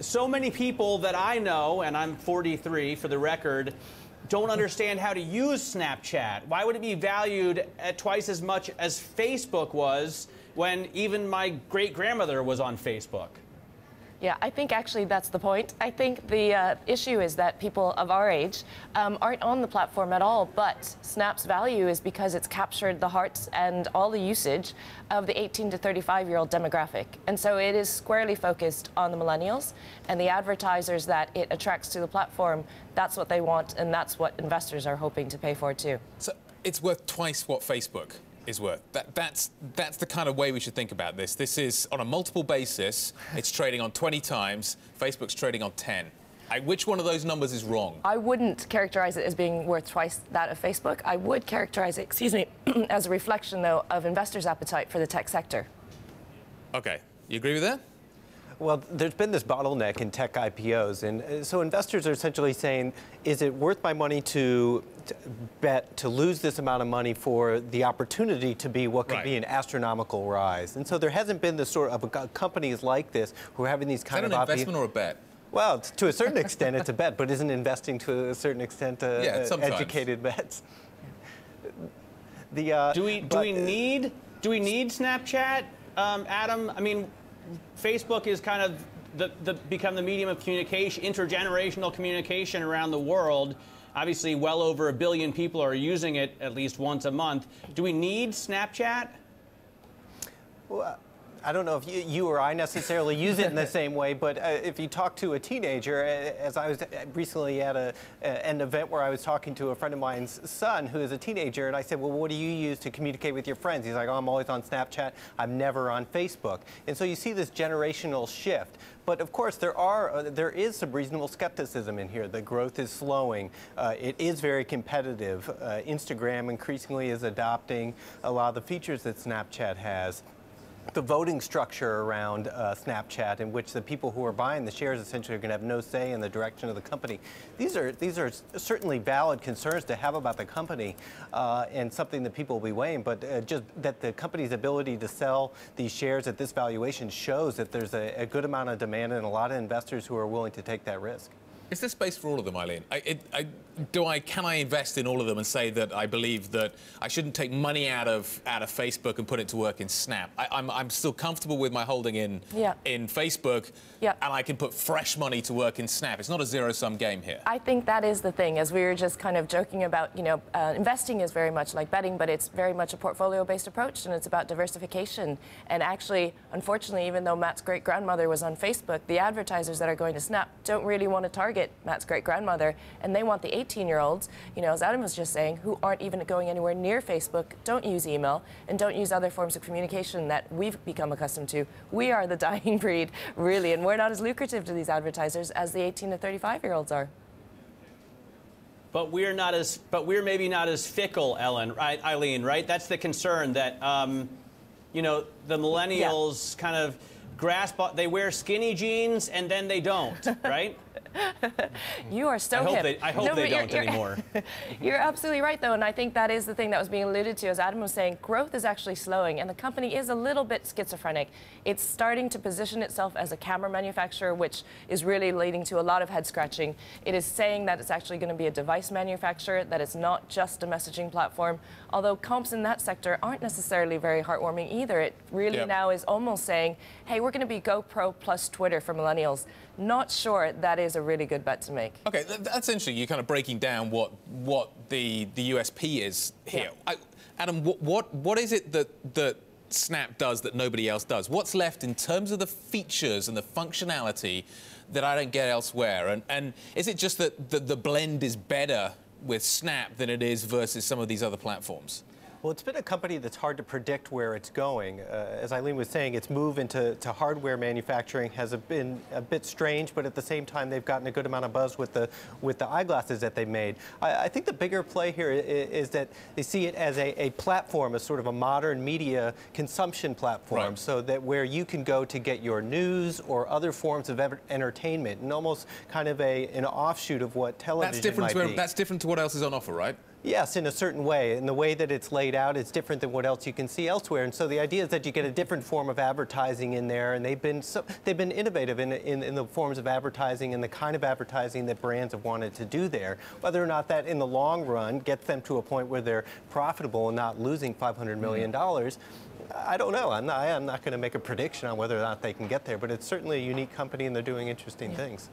So many people that I know, and I'm 43 for the record, don't understand how to use Snapchat. Why would it be valued at twice as much as Facebook was when even my great-grandmother was on Facebook? Yeah, I think actually that's the point. I think the issue is that people of our age aren't on the platform at all, but Snap's value is because it's captured the hearts and all the usage of the 18 to 35-year-old demographic. And so it is squarely focused on the millennials, and the advertisers that it attracts to the platform, that's what they want, and that's what investors are hoping to pay for too. So it's worth twice what Facebook is worth. That's the kind of way we should think about this. This is on a multiple basis. It's trading on 20 times. Facebook's trading on 10. Which one of those numbers is wrong? I wouldn't characterize it as being worth twice that of Facebook. I would characterize it, excuse me, as a reflection, though, of investors' appetite for the tech sector. Okay. You agree with that? Well, there's been this bottleneck in tech IPOs, and so investors are essentially saying, is it worth my money to bet to lose this amount of money for the opportunity to be what could be an astronomical rise? And so there hasn't been the sort of companies like this who are having these kind of... Is that an investment or a bet? Well, to a certain extent, it's a bet, but isn't investing to a certain extent educated bets? Do we need Snapchat, Adam? I mean, Facebook is kind of become the medium of communication, intergenerational communication around the world. Obviously, well over 1 billion people are using it at least once a month. Do we need Snapchat? Well, I don't know if you or I necessarily use it in the same way, but if you talk to a teenager, as I was recently at an event where I was talking to a friend of mine's son who is a teenager, and I said, well, what do you use to communicate with your friends? He's like, oh, I'm always on Snapchat. I'm never on Facebook. And so you see this generational shift. But of course, there is some reasonable skepticism in here. The growth is slowing. It is very competitive. Instagram increasingly is adopting a lot of the features that Snapchat has. The voting structure around Snapchat, in which the people who are buying the shares essentially are going to have no say in the direction of the company. These are certainly valid concerns to have about the company and something that people will be weighing, but just that the company's ability to sell these shares at this valuation shows that there's a good amount of demand and a lot of investors who are willing to take that risk. Is there space for all of them, Eileen? Can I invest in all of them and say that I believe that I shouldn't take money out of Facebook and put it to work in Snap? I'm still comfortable with my holding in Facebook, and I can put fresh money to work in Snap. It's not a zero-sum game here. I think that is the thing, as we were just kind of joking about. Investing is very much like betting, but it's very much a portfolio-based approach, and it's about diversification. And actually, unfortunately, even though Matt's great-grandmother was on Facebook, the advertisers that are going to Snap don't really want to target Matt's great-grandmother, and they want the 18-year-olds, as Adam was just saying, who aren't even going anywhere near Facebook, don't use email, and don't use other forms of communication that we've become accustomed to. We are the dying breed, really, and we're not as lucrative to these advertisers as the 18 to 35-year-olds are. But we're maybe not as fickle, Eileen, right? That's the concern, that the millennials kind of grasp. They wear skinny jeans and then they don't, right? You are so hip. I hope they don't anymore. You're absolutely right, though, and I think that is the thing that was being alluded to. As Adam was saying, growth is actually slowing, and the company is a little bit schizophrenic. It's starting to position itself as a camera manufacturer, which is really leading to a lot of head-scratching. It is saying that it's actually going to be a device manufacturer, that it's not just a messaging platform, although comps in that sector aren't necessarily very heartwarming either. It really now is almost saying, hey, we're going to be GoPro plus Twitter for millennials. Not sure that is a really good bet to make. Okay, that's interesting. You're kind of breaking down what the USP is here. Adam, what is it that Snap does that nobody else does? What's left in terms of the features and the functionality that I don't get elsewhere? And is it just that the blend is better with Snap than it is versus some of these other platforms? Well, it's been a company that's hard to predict where it's going. As Eileen was saying, its move into hardware manufacturing has been a bit strange, but at the same time, they've gotten a good amount of buzz with the eyeglasses that they've made. I think the bigger play here is that they see it as a platform, a sort of a modern media consumption platform, so that where you can go to get your news or other forms of entertainment, and almost kind of an offshoot of what television might be. That's different to what else is on offer, right? Yes, in a certain way. And the way that it's laid out is different than what else you can see elsewhere. And so the idea is that you get a different form of advertising in there, and they've been innovative in the forms of advertising and the kind of advertising that brands have wanted to do there. Whether or not that in the long run gets them to a point where they're profitable and not losing $500 million, I don't know. I'm not going to make a prediction on whether or not they can get there, but it's certainly a unique company and they're doing interesting things.